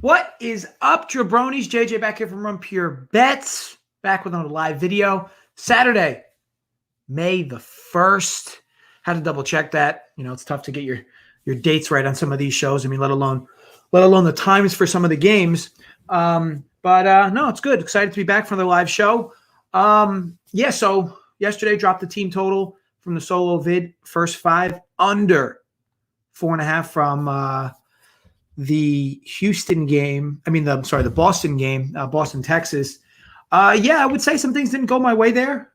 What is up, jabronis? JJ back here from Run Pure Bets. Back with another live video. Saturday, May the 1st. Had to double check that. You know, it's tough to get your dates right on some of these shows. I mean, let alone the times for some of the games. But no, it's good. Excited to be back for the live show. So yesterday dropped the team total from the solo vid. First five under 4.5 from the Houston game. The Boston game, Boston, Texas. I would say some things didn't go my way there.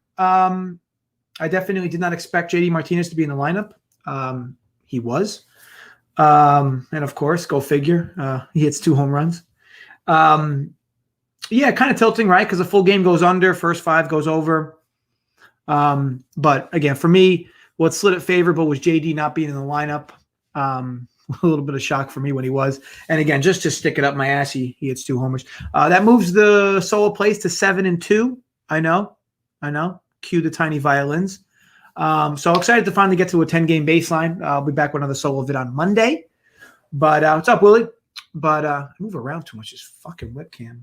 I definitely did not expect JD Martinez to be in the lineup. He was. And of course, go figure, he hits 2 home runs. Kind of tilting, right? Because the full game goes under, first 5 goes over. But again, for me, what slid it favorable was JD not being in the lineup. A little bit of shock for me when he was. And again, just to stick it up my ass, he hits 2 homers. That moves the solo place to 7-2. I know. Cue the tiny violins. So excited to finally get to a 10-game baseline. I'll be back with another solo vid on Monday. But what's up, Willie? But I move around too much. This fucking webcam.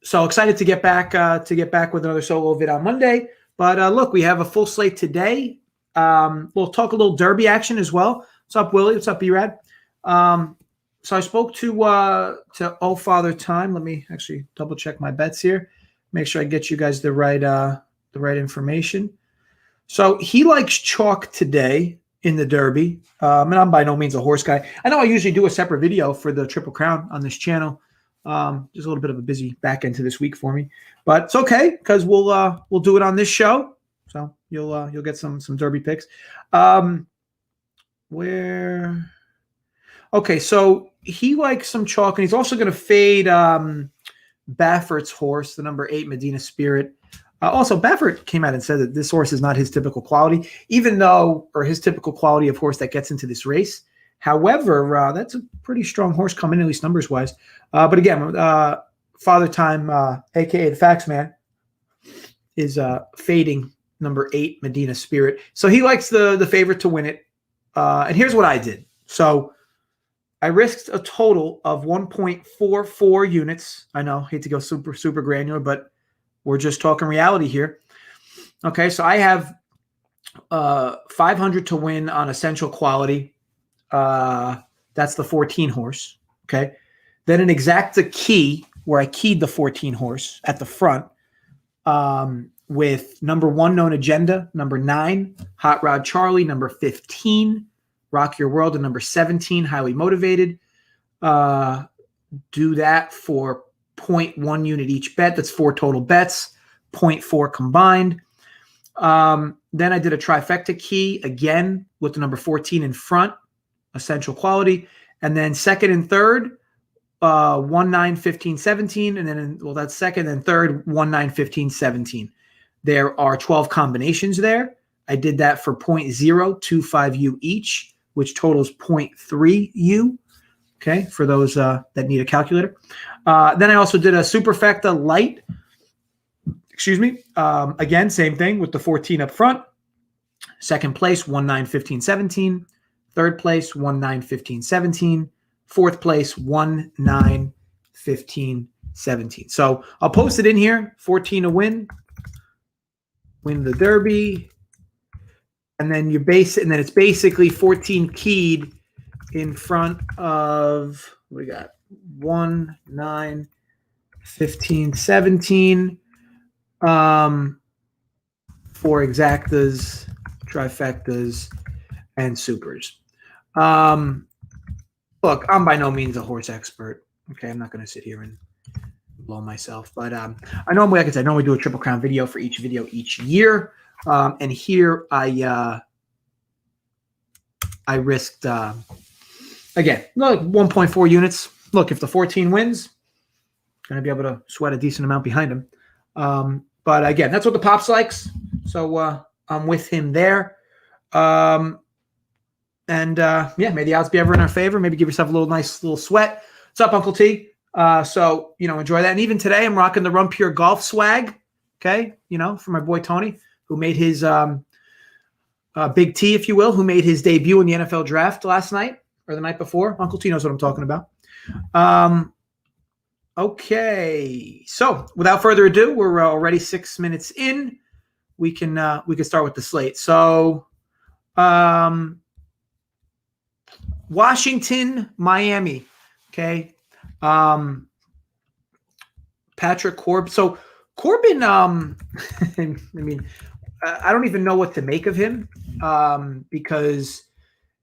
So excited to get back with another solo vid on Monday. But look, we have a full slate today. We'll talk a little derby action as well. What's up, Willie? What's up, B-Rad? So I spoke to Oh Father Time. Let me actually double check my bets here. Make sure I get you guys the right information. So he likes chalk today in the derby. And I'm by no means a horse guy. I know I usually do a separate video for the Triple Crown on this channel. Just a little bit of a busy back end to this week for me, but it's okay because we'll do it on this show. So you'll get some derby picks. So he likes some chalk, and he's also going to fade Baffert's horse, the number 8 Medina Spirit. Also, Baffert came out and said that this horse is not his typical quality, or his typical quality of horse that gets into this race. However, that's a pretty strong horse coming in, at least numbers wise. But again, Father Time, aka the Factsman, is fading number 8 Medina Spirit. So he likes the favorite to win it. And here's what I did. So I risked a total of 1.44 units. I know, hate to go super, super granular, but we're just talking reality here. Okay, so I have 500 to win on essential quality. That's the 14 horse. Okay. Then an exacta key where I keyed the 14 horse at the front. With number 1 known agenda, number 9 Hot Rod Charlie, number 15 Rock Your World, and number 17 Highly Motivated. Do that for 0.1 unit each bet. That's 4 total bets, 0.4 combined. Then I did a trifecta key again with the number 14 in front, essential quality, and then second and third, 1, 9, 15, 17, and then that's second and third, 1, 9, 15, 17. There are 12 combinations there. I did that for 0.025U each, which totals 0.3U. Okay, for those that need a calculator. Then I also did a superfecta light. Again, same thing with the 14 up front. Second place, 1, 9, 15, 17. Third place, 1, 9, 15, 17. Fourth place, 1, 9, 15, 17. So I'll post it in here. 14 to win the derby, and then it's basically 14 keyed in front of, we got 1, 9, 15, 17 for exactas, trifectas, and supers. Look, I'm by no means a horse expert. Okay, I'm not going to sit here and blow myself, but I normally do a Triple Crown video for each video each year, and here I risked again, look, 1.4 units. Look, if the 14 wins, going to be able to sweat a decent amount behind him. But again, that's what the Pops likes, so I'm with him there. May the odds be ever in our favor. Maybe give yourself a nice little sweat. What's up, Uncle T? So enjoy that. And even today, I'm rocking the Run Pure Golf swag. Okay, for my boy Tony, who made his Big T, if you will, who made his debut in the NFL draft last night. or the night before. Uncle T knows what I'm talking about. Okay, so without further ado, we're already 6 minutes in. We can start with the slate. So, Washington, Miami. Okay, Patrick Corbin. So Corbin, I mean, I don't even know what to make of him because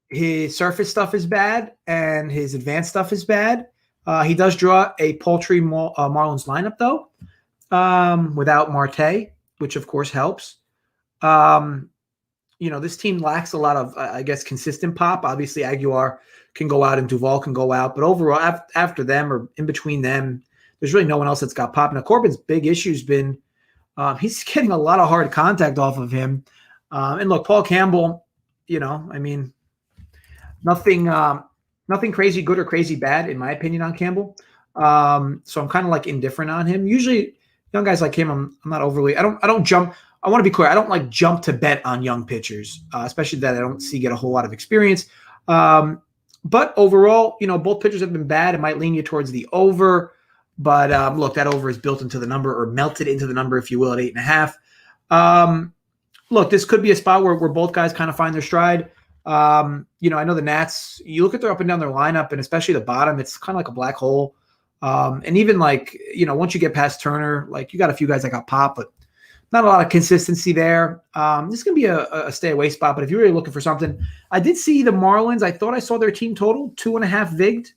his surface stuff is bad and his advanced stuff is bad. He does draw a paltry Marlins lineup, though, without Marte, which, of course, helps. This team lacks a lot of, I guess, consistent pop. Obviously, Aguilar can go out and Duvall can go out. But overall, after them or in between them, there's really no one else that's got pop. Now, Corbin's big issue has been he's getting a lot of hard contact off of him. And look, Paul Campbell, nothing crazy good or crazy bad, in my opinion, on Campbell. So I'm kind of like indifferent on him. Usually, young guys like him, I'm not overly. I don't jump. I want to be clear. I don't like jump to bet on young pitchers, especially that I don't see get a whole lot of experience. But overall, both pitchers have been bad. It might lean you towards the over. But look, that over is built into the number or melted into the number, if you will, at 8.5. Look, this could be a spot where both guys kind of find their stride. I know the Nats, you look at their up and down their lineup, and especially the bottom, it's kind of like a black hole. And even once you get past Turner, you got a few guys that got pop, but not a lot of consistency there. This is going to be a stay away spot, but if you're really looking for something, I did see the Marlins. I thought I saw their team total 2.5 VIG'd.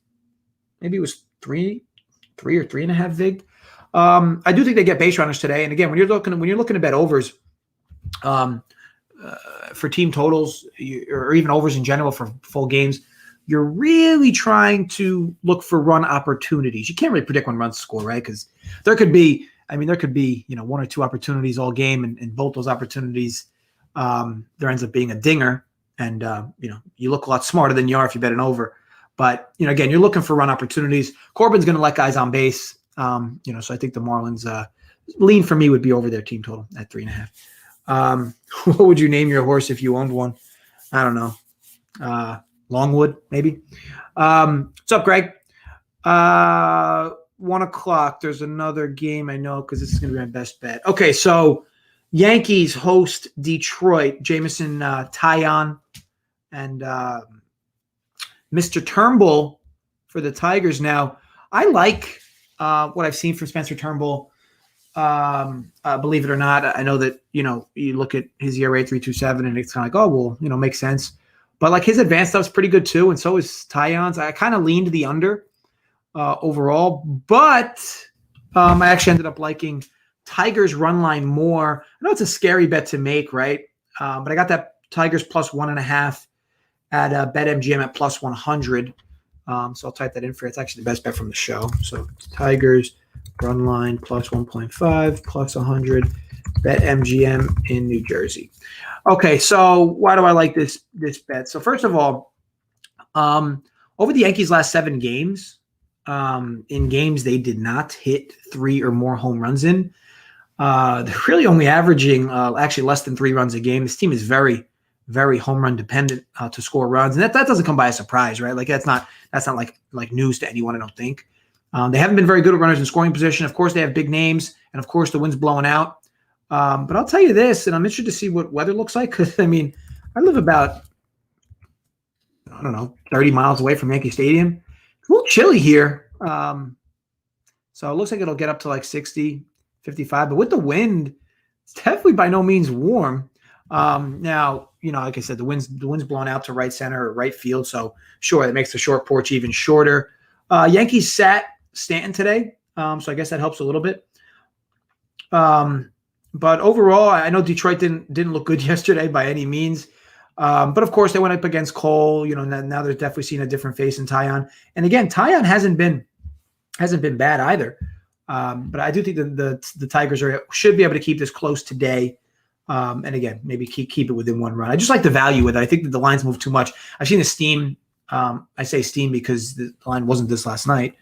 Maybe it was three or 3.5 VIG'd. I do think they get base runners today. And again, when you're looking to bet overs, for team totals or even overs in general for full games, you're really trying to look for run opportunities. You can't really predict when runs score, right? Because there could be one or two opportunities all game, and both those opportunities, there ends up being a dinger, and you look a lot smarter than you are if you bet an over. But again, you're looking for run opportunities. Corbin's going to let guys on base, so I think the Marlins lean for me would be over their team total at 3.5. What would you name your horse if you owned one? I don't know. Longwood, maybe. What's up, Greg? 1 o'clock. There's another game I know because this is going to be my best bet. Okay, so Yankees host Detroit. Jameson Taillon and Mr. Turnbull for the Tigers. Now, I like what I've seen from Spencer Turnbull. Believe it or not, I know that, you look at his ERA 3.27 and it's kind of like, oh, well, makes sense. But his advanced stuff's pretty good too. And so is Taillon's. I kind of leaned the under overall, but I actually ended up liking Tigers run line more. I know it's a scary bet to make, right? But I got that Tigers plus 1.5 at BetMGM at plus 100. So I'll type that in for you. It's actually the best bet from the show. So Tigers run line plus 1.5 plus 100 BetMGM in New Jersey. Okay, so why do I like this bet? So first of all, over the Yankees' last 7 games, in games they did not hit 3 or more home runs in. They're really only averaging actually less than 3 runs a game. This team is very, very home run dependent to score runs, and that doesn't come by a surprise, right? That's not like news to anyone, I don't think. They haven't been very good at runners in scoring position. Of course, they have big names, and of course, the wind's blowing out. But I'll tell you this, and I'm interested to see what weather looks like, because, I live about, 30 miles away from Yankee Stadium. It's a little chilly here. So it looks like it'll get up to 60, 55. But with the wind, it's definitely by no means warm. Now, like I said, the wind's blowing out to right center or right field. So, sure, it makes the short porch even shorter. Yankees sat Stanton today, so I guess that helps a little bit. But overall, I know Detroit didn't look good yesterday by any means. But of course, they went up against Cole. Now they're definitely seeing a different face in Taillon. And again, Taillon hasn't been bad either. But I do think the Tigers should be able to keep this close today. And again, maybe keep it within 1 run. I just like the value with it. I think that the lines move too much. I've seen the steam. I say steam because the line wasn't this last night.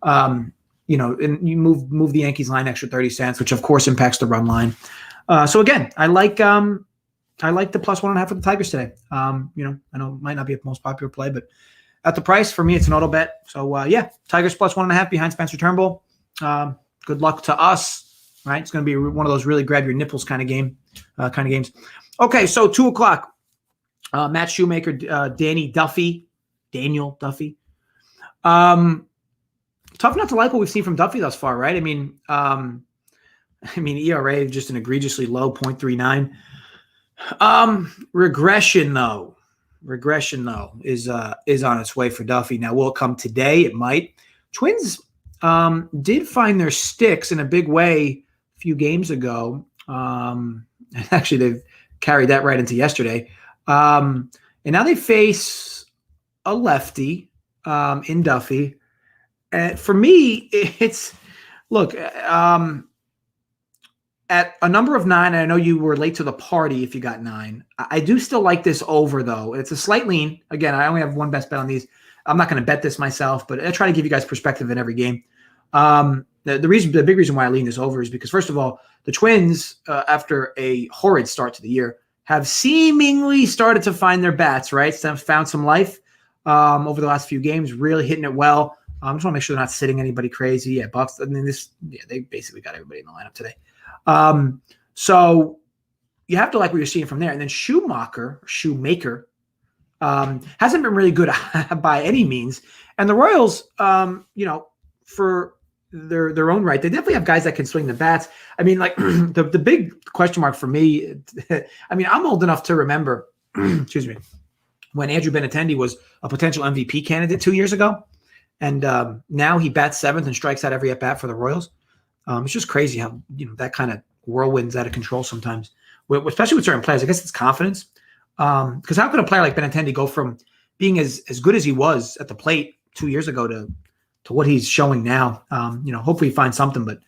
And you move the Yankees line extra 30 cents, which of course impacts the run line. So again, I like the plus 1.5 for the Tigers today. I know it might not be the most popular play, but at the price. For me, it's an auto bet. So, yeah, Tigers plus 1.5 behind Spencer Turnbull. Good luck to us, right? It's going to be one of those really grab your nipples kind of games. Okay, so 2 o'clock. Matt Shoemaker, Daniel Duffy. Tough not to like what we've seen from Duffy thus far, right? I mean, ERA just an egregiously low 0.39. Regression though is on its way for Duffy. Now, will it come today? It might. Twins did find their sticks in a big way a few games ago. Actually, they've carried that right into yesterday. And now they face a lefty in Duffy. For me, it's look at a number of 9. And I know you were late to the party if you got 9. I do still like this over though. It's a slight lean. Again, I only have one best bet on these. I'm not going to bet this myself, but I try to give you guys perspective in every game. The big reason why I lean this over is because, first of all, the Twins, after a horrid start to the year, have seemingly started to find their bats, right? So found some life over the last few games, really hitting it well. I just want to make sure they're not sitting anybody crazy. Yeah, Bucks. I mean, they basically got everybody in the lineup today. So you have to like what you're seeing from there. And then Shoemaker hasn't been really good by any means. And the Royals, for their own right, they definitely have guys that can swing the bats. I mean, like the big question mark for me, I mean, I'm old enough to remember, excuse me, when Andrew Benintendi was a potential MVP candidate 2 years ago. And now he bats 7th and strikes out every at-bat for the Royals. It's just crazy how, that kind of whirlwind's out of control sometimes, especially with certain players. I guess it's confidence. Because how could a player like Benintendi go from being as good as he was at the plate 2 years ago to what he's showing now? Hopefully he finds something, but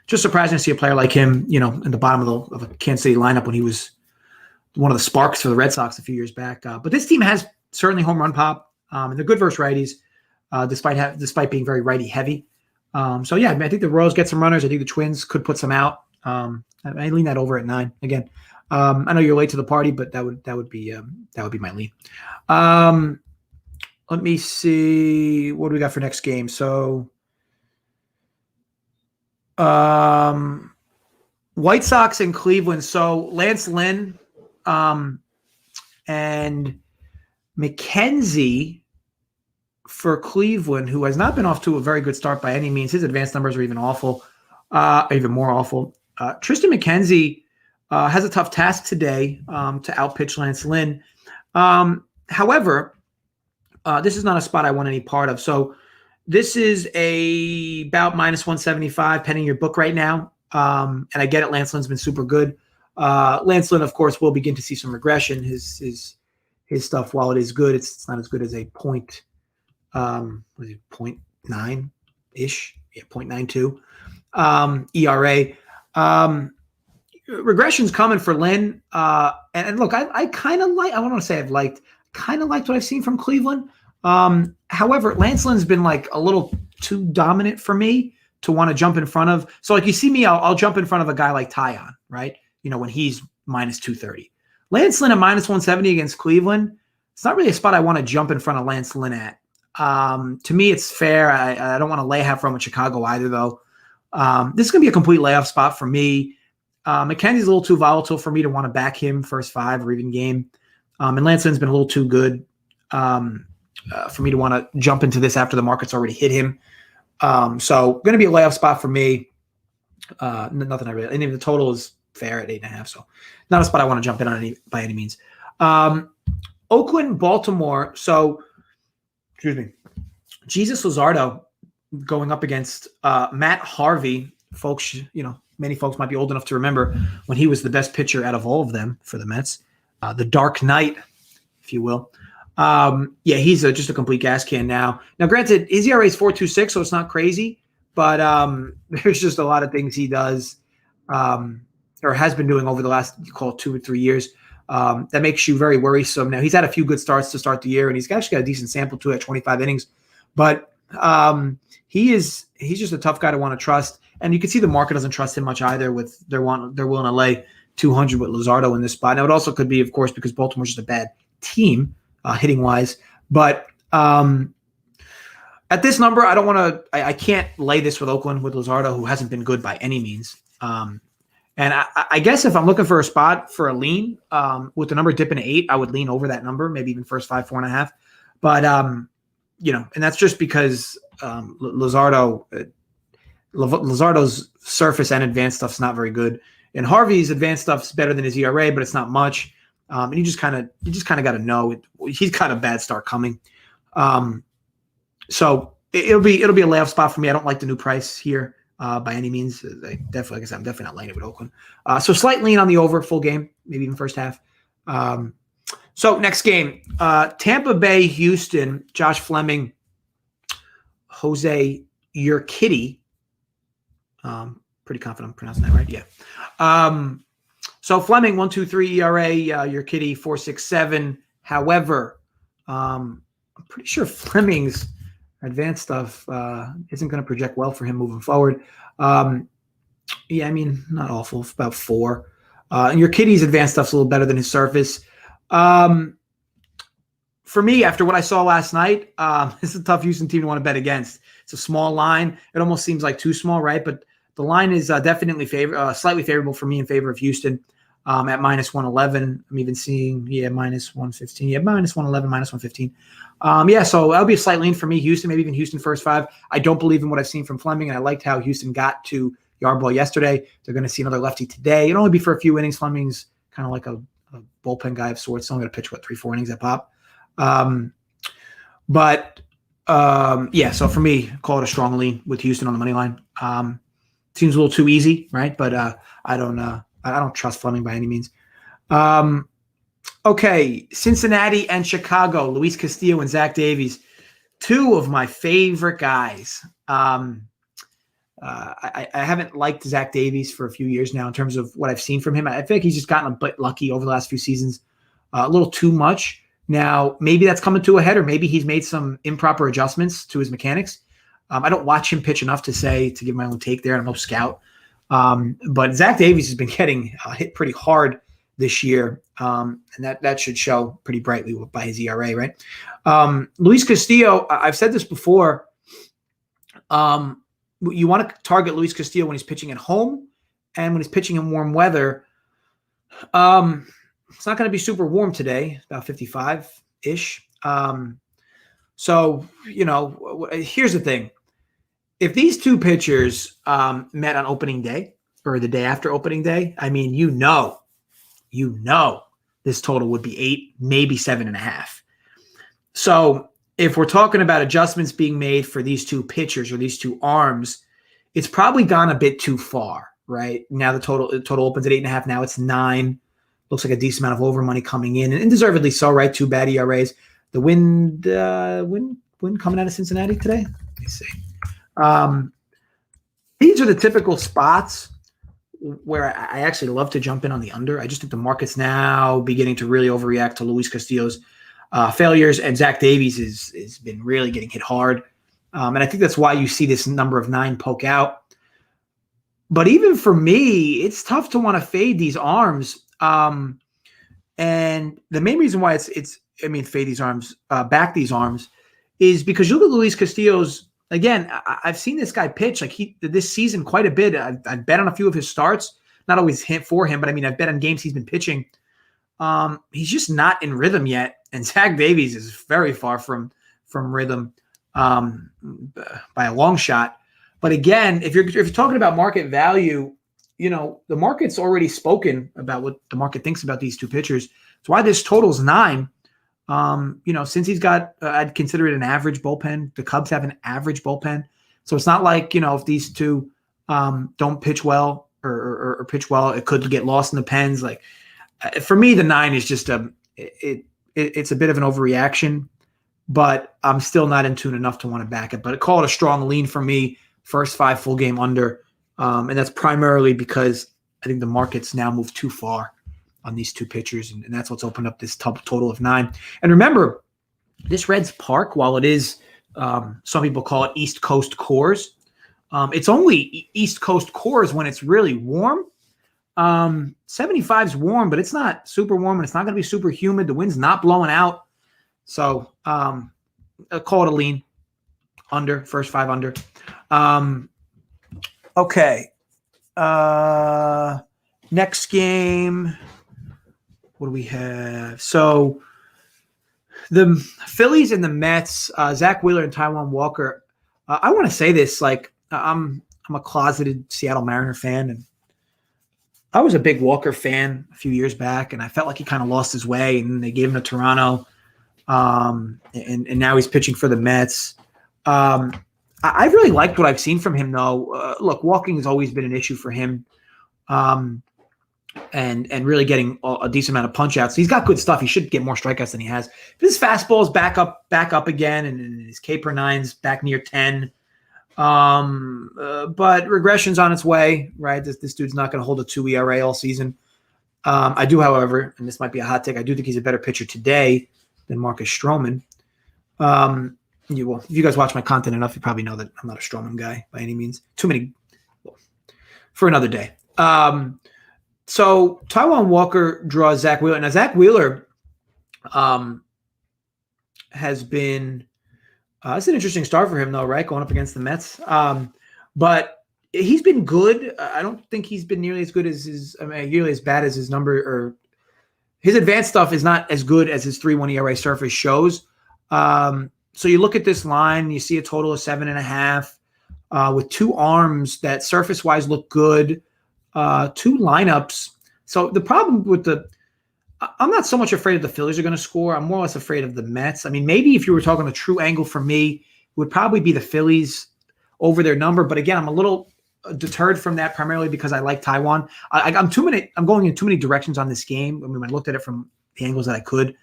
just surprising to see a player like him, in the bottom of a Kansas City lineup when he was one of the sparks for the Red Sox a few years back. But this team has certainly home run pop, and they're good versus righties, despite being very righty heavy. So yeah, I think the Royals get some runners. I think the Twins could put some out. I lean that over at 9 again. I know you're late to the party, but that would be my lean. Let me see, what do we got for next game? So, White Sox in Cleveland. So Lance Lynn, and McKenzie for Cleveland, who has not been off to a very good start by any means. His advanced numbers are even awful, even more awful. Tristan McKenzie has a tough task today to outpitch Lance Lynn. However, this is not a spot I want any part of. So this is about -175 penning your book right now. And I get it. Lance Lynn's been super good. Lance Lynn, of course, will begin to see some regression. His stuff, while it is good, it's not as good as a 0.9-ish? Yeah, 0.92 ERA. Regression's coming for Lynn. And look, I kind of like, I don't want to say I've liked, kind of liked what I've seen from Cleveland. However, Lance Lynn's been like a little too dominant for me to want to jump in front of. So like you see me, I'll jump in front of a guy like Tyon, right? When he's -230. Lance Lynn at -170 against Cleveland, it's not really a spot I want to jump in front of Lance Lynn at. To me, it's fair. I don't want to lay half run with Chicago either, though. This is going to be a complete layoff spot for me. McKenzie's a little too volatile for me to want to back him first 5 or even game. And Lance Lynn's been a little too good for me to want to jump into this after the market's already hit him. So going to be a layoff spot for me. Nothing I really – and even the total is fair at 8.5, so not a spot I want to jump in on by any means. Oakland, Baltimore. So, excuse me, Jesus Luzardo going up against Matt Harvey. Folks, many folks might be old enough to remember when he was the best pitcher out of all of them for the Mets. The Dark Knight, if you will. He's just a complete gas can now. Now, granted, his ERA is 4.26, so it's not crazy, but there's just a lot of things he does or has been doing over the last, 2 or 3 years that makes you very worrisome. Now, he's had a few good starts to start the year, and he's actually got a decent sample too at 25 innings, but he's just a tough guy to want to trust. And you can see the market doesn't trust him much either. They're willing to lay 200 with Luzardo in this spot. Now, it also could be, of course, because Baltimore's just a bad team hitting wise, but At this number, I don't want to. I can't lay this with Oakland with Luzardo, who hasn't been good by any means. And I guess if I'm looking for a spot for a lean, with the number dipping to 8, I would lean over that number, maybe even first 5, 4.5. But and that's just because Luzardo's surface and advanced stuff's not very good, and Harvey's advanced stuff's better than his ERA, but it's not much. And you just kind of got to know he's got a bad start coming. So it'll be a layoff spot for me. I don't like the new price here by any means. Like I said, I'm definitely not laying it with Oakland. So slight lean on the over, full game, maybe even first half. So next game, Tampa Bay, Houston, Josh Fleming, Jose Urquidy. Pretty confident I'm pronouncing that right. Yeah. So Fleming 1.23 ERA, Urquidy 4.67. However, I'm pretty sure Fleming's advanced stuff isn't going to project well for him moving forward. Yeah, I mean, not awful. It's about 4. And Urquidy's advanced stuff's a little better than his surface. For me, after what I saw last night, it's a tough Houston team to want to bet against. It's a small line. It almost seems like too small, right? But the line is definitely slightly favorable for me in favor of Houston at minus 111. I'm even seeing, minus 115. Yeah, minus 111, minus 115. So that'll be a slight lean for me. Houston, maybe even Houston first 5. I don't believe in what I've seen from Fleming, and I liked how Houston got to Yarbrough yesterday. They're going to see another lefty today. It'll only be for a few innings. Fleming's kind of like a bullpen guy of sorts. Only going to pitch, 3-4 innings at pop. So for me, call it a strong lean with Houston on the money line. Seems a little too easy, right? But I don't trust Fleming by any means. Okay, Cincinnati and Chicago, Luis Castillo and Zach Davies, 2 of my favorite guys. I haven't liked Zach Davies for a few years now in terms of what I've seen from him. I feel like he's just gotten a bit lucky over the last few seasons, a little too much. Now, maybe that's coming to a head, or maybe he's made some improper adjustments to his mechanics. I don't watch him pitch enough to give my own take there. I'm no scout. But Zach Davies has been getting hit pretty hard this year, and that should show pretty brightly by his ERA, right? Luis Castillo, I've said this before. You want to target Luis Castillo when he's pitching at home and when he's pitching in warm weather. It's not going to be super warm today, about 55-ish. So, here's the thing. If these 2 pitchers met on opening day or the day after opening day, I mean, this total would be 8, maybe 7.5. So if we're talking about adjustments being made for these 2 pitchers or these 2 arms, it's probably gone a bit too far, right? Now the total opens at 8.5. Now it's 9. Looks like a decent amount of over money coming in, and deservedly so, right? 2 bad ERAs. The wind coming out of Cincinnati today. Let me see. These are the typical spots where I actually love to jump in on the under. I just think the market's now beginning to really overreact to Luis Castillo's failures, and Zach Davies has been really getting hit hard. And I think that's why you see this number of 9 poke out. But even for me, it's tough to want to fade these arms. And the main reason why fade these arms, back these arms, is because you look at Luis Castillo's. Again, I've seen this guy pitch this season quite a bit. I've bet on a few of his starts, not always for him, but I've bet on games he's been pitching. He's just not in rhythm yet, and Zach Davies is very far from rhythm by a long shot. But again, if you're talking about market value, the market's already spoken about what the market thinks about these 2 pitchers. That's why this total's 9. Since he's got, I'd consider it an average bullpen. The Cubs have an average bullpen. So it's not like, if these 2 don't pitch well or pitch well, it could get lost in the pens. Like for me, the 9 is just it's a bit of an overreaction, but I'm still not in tune enough to want to back it. But call it a strong lean for me, first 5 full game under. And that's primarily because I think the market's now moved too far on these 2 pitchers, and that's what's opened up this total of 9. And remember, this Reds Park, while it is, some people call it East Coast Coors, it's only East Coast Coors when it's really warm. 75 is warm, but it's not super warm, and it's not going to be super humid. The wind's not blowing out. So, call it a lean under, first 5 under. Okay. Next game. What do we have? So the Phillies and the Mets, Zach Wheeler and Taijuan Walker. I want to say this, like I'm a closeted Seattle Mariner fan, and I was a big Walker fan a few years back, and I felt like he kind of lost his way, and they gave him to Toronto, and now he's pitching for the Mets. I really liked what I've seen from him, though. Look, walking has always been an issue for him, and really getting a decent amount of punch outs. He's got good stuff. He should get more strikeouts than he has. But his fastball is back up again, and his K/9's back near 10. But regression's on its way, right? This dude's not going to hold a 2 ERA all season. I do, however, and this might be a hot take, I do think he's a better pitcher today than Marcus Stroman. If you guys watch my content enough, you probably know that I'm not a Stroman guy by any means. Too many for another day. So Taijuan Walker draws Zach Wheeler. Now, Zach Wheeler has been it's an interesting start for him, though, right? Going up against the Mets. But he's been good. I don't think he's been nearly as good as nearly as bad as his number, or his advanced stuff is not as good as his 3.1 ERA surface shows. So you look at this line, you see a total of 7.5 with 2 arms that surface-wise look good, 2 lineups. So the problem with I'm not so much afraid of the Phillies are going to score. I'm more or less afraid of the Mets. I mean, maybe if you were talking a true angle for me, it would probably be the Phillies over their number. But again, I'm a little deterred from that primarily because I like Taijuan. I'm going in too many directions on this game. I mean, I looked at it from the angles that I could.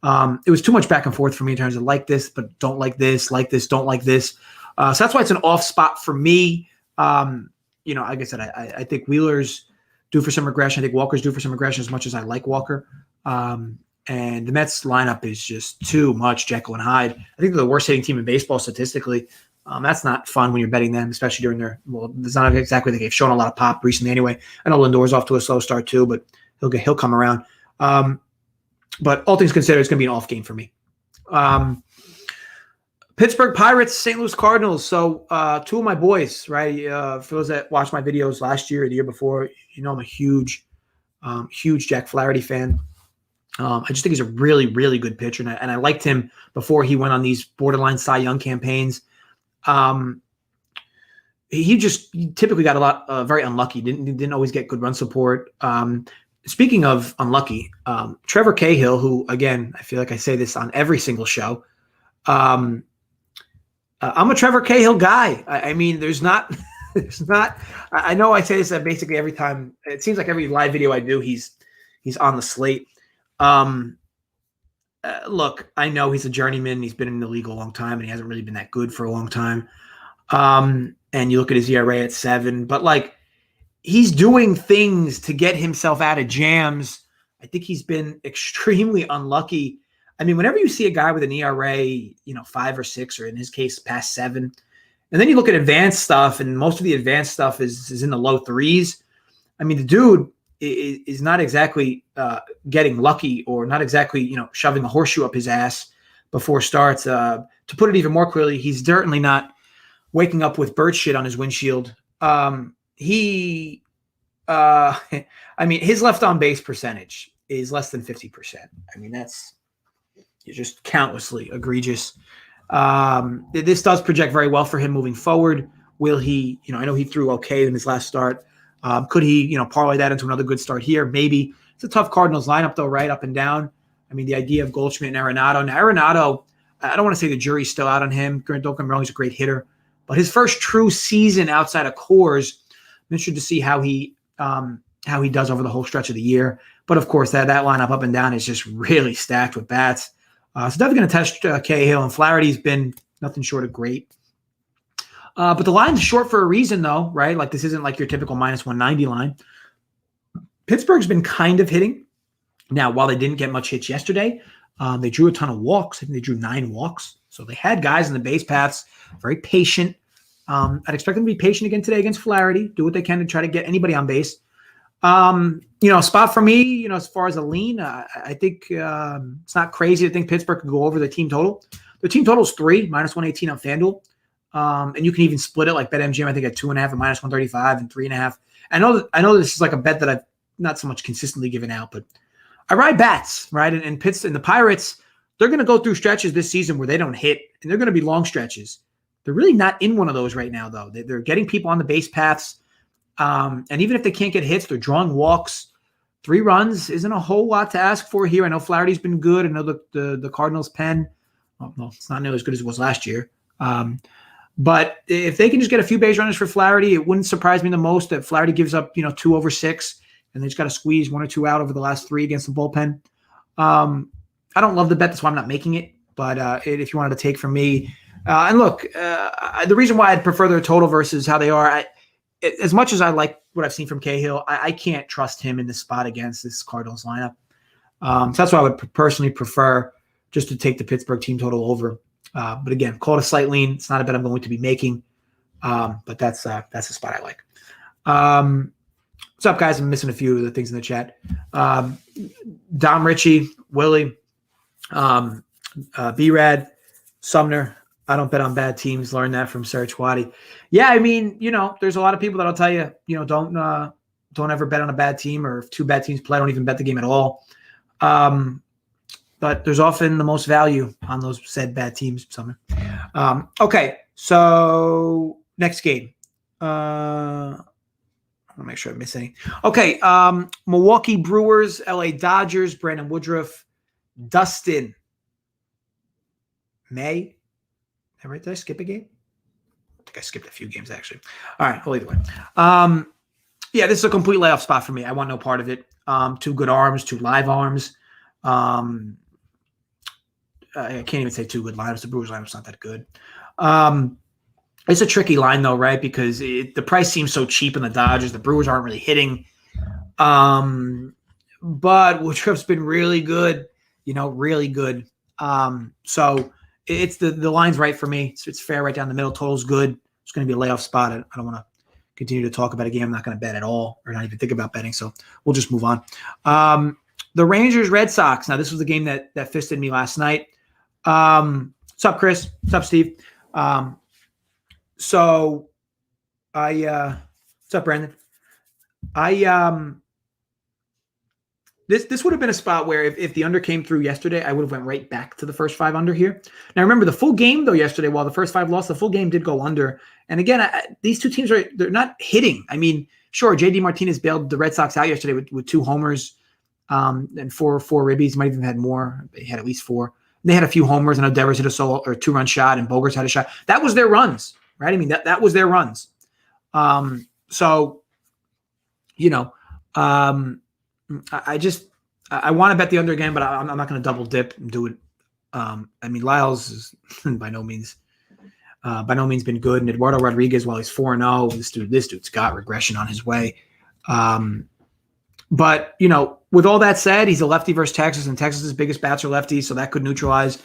It was too much back and forth for me in terms of like this, but don't like this, don't like this. So that's why it's an off spot for me. Like I said, I think Wheeler's due for some regression. I think Walker's due for some regression as much as I like Walker. And the Mets lineup is just too much Jekyll and Hyde. I think they're the worst hitting team in baseball statistically. That's not fun when you're betting them, especially during it's not exactly like they've shown a lot of pop recently anyway. I know Lindor's off to a slow start too, but he'll come around. But all things considered, it's going to be an off game for me. Pittsburgh Pirates, St. Louis Cardinals. So 2 of my boys, right? For those that watched my videos last year or the year before, I'm a huge Jack Flaherty fan. I just think he's a really, really good pitcher, and I liked him before he went on these borderline Cy Young campaigns. He typically got very unlucky. Didn't always get good run support. Speaking of unlucky, Trevor Cahill, who again, I feel like I say this on every single show. I'm a Trevor Cahill guy. I mean, there's not. I know I say this basically every time. It seems like every live video I do, he's on the slate. Look, I know he's a journeyman. He's been in the league a long time, and he hasn't really been that good for a long time. And you look at his ERA at 7, but like he's doing things to get himself out of jams. I think he's been extremely unlucky. I mean, whenever you see a guy with an ERA, 5 or 6, or in his case, past 7, and then you look at advanced stuff, and most of the advanced stuff is in the low 3s. I mean, the dude is not exactly getting lucky, or not exactly, shoving a horseshoe up his ass before starts. To put it even more clearly, he's certainly not waking up with bird shit on his windshield. His left on base percentage is less than 50%. I mean, that's just countlessly egregious. This does project very well for him moving forward. Will he, I know he threw okay in his last start. Could he, parlay that into another good start here? Maybe. It's a tough Cardinals lineup, though, right? Up and down. I mean, the idea of Goldschmidt and Arenado. Now, Arenado, I don't want to say the jury's still out on him. Don't get me wrong, he's a great hitter. But his first true season outside of Coors, I'm interested to see how he does over the whole stretch of the year. But, of course, that lineup up and down is just really stacked with bats. So definitely going to test Cahill, and Flaherty's been nothing short of great. But the line's short for a reason, though, right? Like, this isn't like your typical minus 190 line. Pittsburgh's been kind of hitting. Now, while they didn't get much hits yesterday, they drew a ton of walks. I think they drew 9 walks. So they had guys in the base paths, very patient. I'd expect them to be patient again today against Flaherty, do what they can to try to get anybody on base. Spot for me, as far as a lean, I think it's not crazy to think Pittsburgh could go over the team total. The team total is 3, -118 on FanDuel. And you can even split it like BetMGM, I think at 2.5 and -135 and 3.5. I know this is like a bet that I've not so much consistently given out, but I ride bats, right? And the Pirates, they're going to go through stretches this season where they don't hit, and they're going to be long stretches. They're really not in one of those right now, though. They're getting people on the base paths. And even if they can't get hits, they're drawing walks. 3 runs isn't a whole lot to ask for here. I know Flaherty's been good. I know the Cardinals' pen, well, it's not nearly as good as it was last year. But if they can just get a few base runners for Flaherty, it wouldn't surprise me the most that Flaherty gives up, 2 over 6, and they just got to squeeze 1 or 2 out over the last 3 against the bullpen. I don't love the bet. That's why I'm not making it. But if you wanted to take from me, and look, the reason why I'd prefer their total versus how they are, as much as I like what I've seen from Cahill, I can't trust him in this spot against this Cardinals lineup. So that's why I would personally prefer just to take the Pittsburgh team total over. But again, call it a slight lean. It's not a bet I'm going to be making. But that's the spot I like. What's up, guys? I'm missing a few of the things in the chat. Dom Ritchie, Willie, B-Rad, Sumner. I don't bet on bad teams. Learned that from Serge Wadi. Yeah, I mean, there's a lot of people that'll tell you, don't ever bet on a bad team, or if 2 bad teams play, don't even bet the game at all. But there's often the most value on those said bad teams, Sumner. Okay, so next game. I want to make sure I miss any. Okay, Milwaukee Brewers, LA Dodgers, Brandon Woodruff, Dustin May. Is that right? Did I skip a game? I think I skipped a few games, actually. All right, well, either way. Yeah, this is a complete layoff spot for me. I want no part of it. 2 good arms, 2 live arms. I can't even say 2 good lineups. The Brewers lineup's not that good. It's a tricky line, though, right? Because the price seems so cheap in the Dodgers. The Brewers aren't really hitting. But Woodruff's been really good, really good. So it's the line's right for me. It's fair right down the middle. Total's good. It's going to be a layoff spot. I don't want to continue to talk about a game I'm not going to bet at all, or not even think about betting. So we'll just move on. The Rangers Red Sox. Now, this was the game that fisted me last night. What's up, Chris? What's up, Steve? So what's up, Brandon? This would have been a spot where if the under came through yesterday, I would have went right back to the first 5 under here. Now, remember the full game though yesterday, while the first 5 lost, the full game did go under. And again, these 2 teams they're not hitting. I mean, sure, JD Martinez bailed the Red Sox out yesterday with 2 homers and four ribbies. Might have even had more. They had at least 4. They had a few homers. I know Devers hit a solo or 2-run shot, and Bogarts had a shot. That was their runs, right? I mean, that was their runs. So, I want to bet the under again, but I'm not going to double dip and do it. I mean, Lyles is by no means been good, and Eduardo Rodriguez, while he's 4-0, this dude's got regression on his way. But with all that said, he's a lefty versus Texas, and Texas's biggest bats are lefties, so that could neutralize.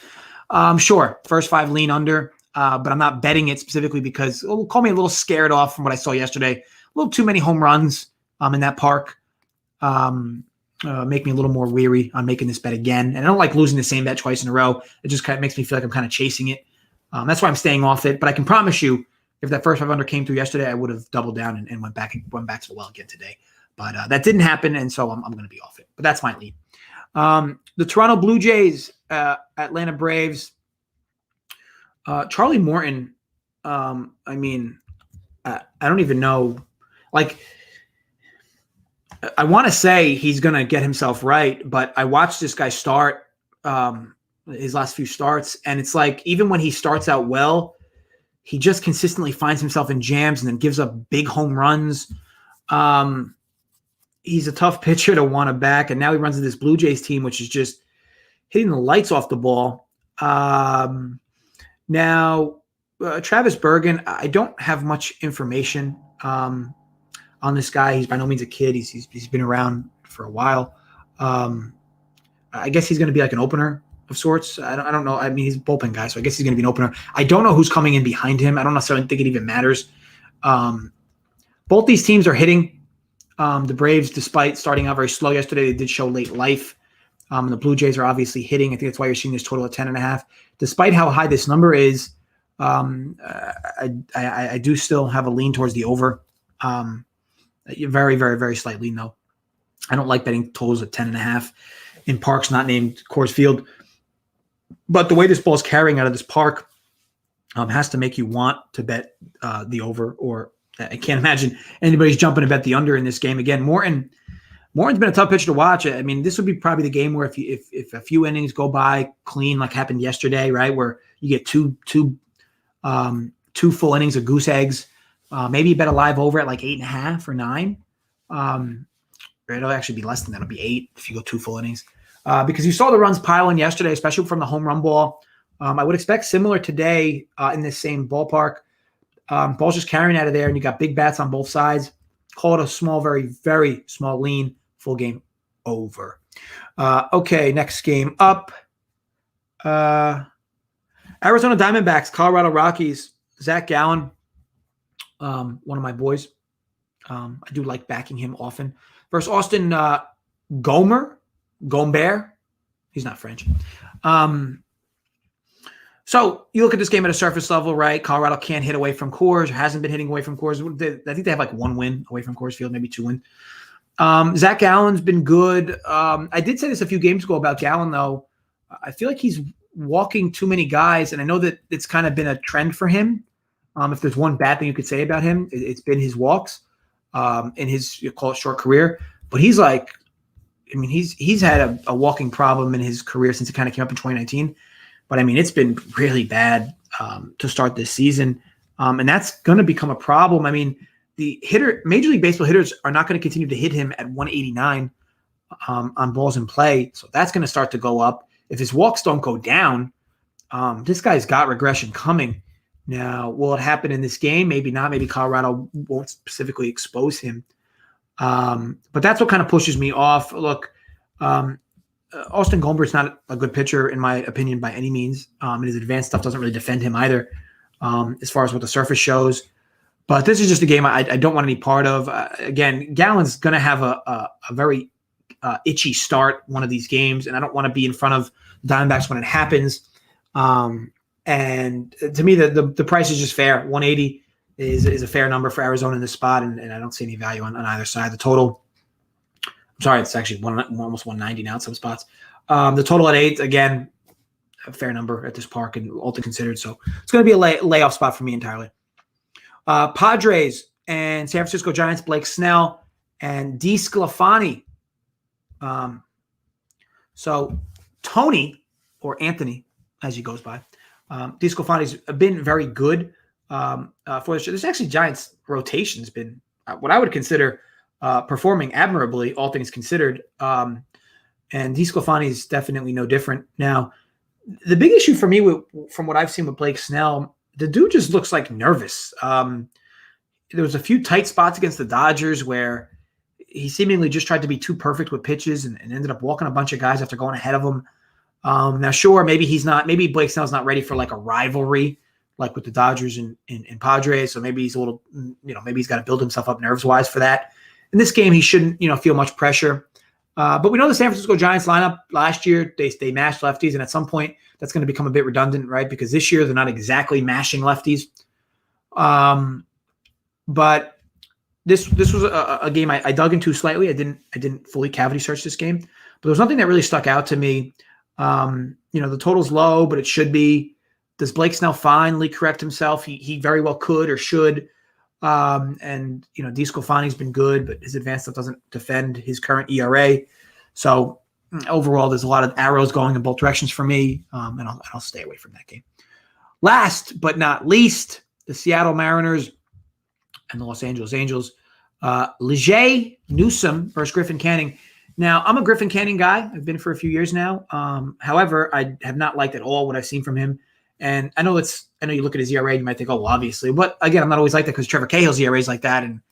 Sure, first 5 lean under, but I'm not betting it specifically because call me a little scared off from what I saw yesterday. A little too many home runs in that park. Make me a little more weary on making this bet again. And I don't like losing the same bet twice in a row. It just kind of makes me feel like I'm kind of chasing it. That's why I'm staying off it. But I can promise you, if that first 5 under came through yesterday, I would have doubled down and went back to the well again today. But that didn't happen, and so I'm going to be off it. But that's my lead. The Toronto Blue Jays, Atlanta Braves. Charlie Morton, I mean, I don't even know. Like, I want to say he's going to get himself right, but I watched this guy start his last few starts, and it's like even when he starts out well, he just consistently finds himself in jams and then gives up big home runs. He's a tough pitcher to want to back, and now he runs to this Blue Jays team, which is just hitting the lights off the ball. Now, Travis Bergen, I don't have much information on this guy. He's by no means a kid. He's been around for a while. I guess he's going to be like an opener of sorts. I don't know. I mean, he's a bullpen guy, so I guess he's going to be an opener. I don't know who's coming in behind him. I don't necessarily think it even matters. Both these teams are hitting. The Braves, despite starting out very slow yesterday, they did show late life. And the Blue Jays are obviously hitting. I think that's why you're seeing this total at 10.5. Despite how high this number is, I do still have a lean towards the over. Very, very, very slight lean, though. I don't like betting totals at 10.5 in parks not named Coors Field. But the way this ball's carrying out of this park has to make you want to bet the over, or I can't imagine anybody's jumping to bet the under in this game. Again, Morton's been a tough pitcher to watch. I mean, this would be probably the game where if a few innings go by clean, like happened yesterday, right, where you get two full innings of goose eggs, maybe you bet a live over at like 8.5 or 9. It'll actually be less than that. It'll be 8 if you go 2 full innings. Because you saw the runs pile in yesterday, especially from the home run ball. I would expect similar today in this same ballpark. Ball's just carrying out of there, and you got big bats on both sides. Call it a small, very, very small lean. Full game over. Okay, next game up. Arizona Diamondbacks, Colorado Rockies. Zach Gallen, one of my boys. I do like backing him often. Versus Austin Gomber. He's not French. So you look at this game at a surface level, right? Colorado can't hit away from Coors, or hasn't been hitting away from Coors. I think they have like 1 win away from Coors Field, maybe 2 wins. Zach Gallen's been good. I did say this a few games ago about Gallen, though. I feel like he's walking too many guys, and I know that it's kind of been a trend for him. If there's one bad thing you could say about him, it's been his walks in his, you call it, short career. But he's like, I mean, he's had a walking problem in his career since it kind of came up in 2019. But, I mean, it's been really bad to start this season. And that's going to become a problem. I mean, Major League Baseball hitters are not going to continue to hit him at 189 on balls in play. So that's going to start to go up. If his walks don't go down, this guy's got regression coming. Now, will it happen in this game? Maybe not. Maybe Colorado won't specifically expose him. But that's what kind of pushes me off. Look, Austin Gomber's not a good pitcher, in my opinion, by any means. And his advanced stuff doesn't really defend him either, as far as what the surface shows. But this is just a game I don't want any part of. Again, Gallen's going to have a very itchy start one of these games, and I don't want to be in front of the Diamondbacks when it happens. And to me, the price is just fair. 180 is a fair number for Arizona in this spot, and I don't see any value on either side. The total, I'm sorry, it's actually almost 190 now in some spots. The total at 8, again, a fair number at this park and all things considered. So it's going to be a layoff spot for me entirely. Padres and San Francisco Giants, Blake Snell and DeSclafani. So Tony, or Anthony, as he goes by, DeSclafani's been very good for this. There's actually Giants rotation's been what I would consider performing admirably, all things considered. And DeSclafani is definitely no different. Now, the big issue for me, from what I've seen with Blake Snell, the dude just looks like nervous. There was a few tight spots against the Dodgers where he seemingly just tried to be too perfect with pitches and ended up walking a bunch of guys after going ahead of him. Now, sure, maybe Blake Snell's not ready for like a rivalry, like with the Dodgers and Padres. So maybe he's a little, maybe he's got to build himself up nerves-wise for that. In this game, he shouldn't, feel much pressure. But we know the San Francisco Giants lineup last year, they mashed lefties, and at some point that's going to become a bit redundant, right? Because this year they're not exactly mashing lefties. But this was a game I dug into slightly. I didn't fully cavity search this game, but there was nothing that really stuck out to me. The total's low, but it should be. Does Blake Snell finally correct himself? He very well could or should. DeSclafani's been good, but his advanced stuff doesn't defend his current ERA. So overall, there's a lot of arrows going in both directions for me, and I'll stay away from that game. Last but not least, the Seattle Mariners and the Los Angeles Angels. Leger Newsom versus Griffin Canning. Now, I'm a Griffin Canning guy. I've been for a few years now. However, I have not liked at all what I've seen from him. And I know you look at his ERA, you might think, oh, well, obviously. But again, I'm not always like that because Trevor Cahill's ERA is like that, and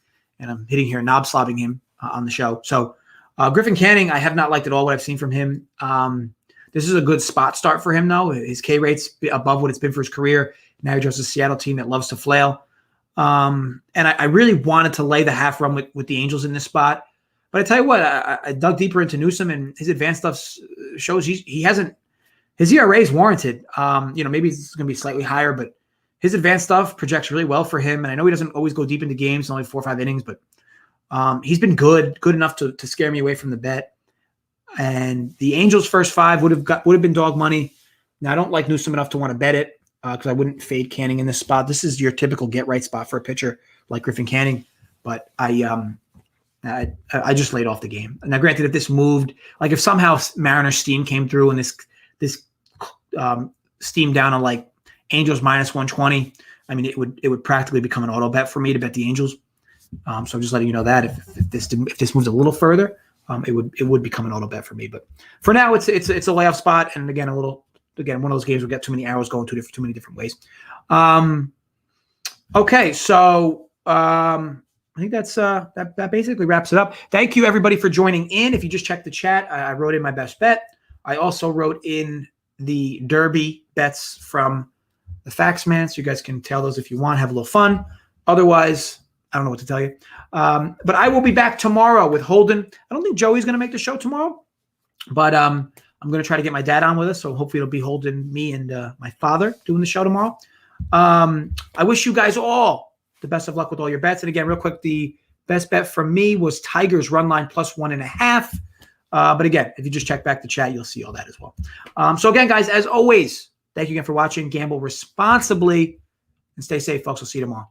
I'm hitting here knob slobbing him on the show. So Griffin Canning, I have not liked at all what I've seen from him. This is a good spot start for him, though. His K rate's above what it's been for his career. Now he joins a Seattle team that loves to flail. And I really wanted to lay the half run with the Angels in this spot. But I tell you what, I dug deeper into Newsom, and his advanced stuff's shows he hasn't. His ERA is warranted. Maybe it's going to be slightly higher, but his advanced stuff projects really well for him. And I know he doesn't always go deep into games, only 4 or 5 innings, but he's been good enough to scare me away from the bet. And the Angels' first 5 would have been dog money. Now, I don't like Newsom enough to want to bet it because I wouldn't fade Canning in this spot. This is your typical get right spot for a pitcher like Griffin Canning, but I just laid off the game. Now, granted, if this moved, like if somehow Mariners steam came through and this steam down on like Angels -120, I mean, it would practically become an auto bet for me to bet the Angels. So I'm just letting you know that if this moves a little further, it would become an auto bet for me. But for now, it's a layoff spot, and again, one of those games will get too many arrows going too many different ways. Okay, so I think that basically wraps it up. Thank you everybody for joining in. If you just checked the chat, I wrote in my best bet. I also wrote in the Derby bets from the Factsman, so you guys can tell those if you want, have a little fun. Otherwise, I don't know what to tell you. But I will be back tomorrow with Holden. I don't think Joey's going to make the show tomorrow, but I'm going to try to get my dad on with us, so hopefully it'll be Holden, me, and my father doing the show tomorrow. I wish you guys all the best of luck with all your bets. And again, real quick, the best bet from me was Tigers run line +1.5. But again, if you just check back the chat, you'll see all that as well. So again, guys, as always, thank you again for watching. Gamble responsibly and stay safe, folks. We'll see you tomorrow.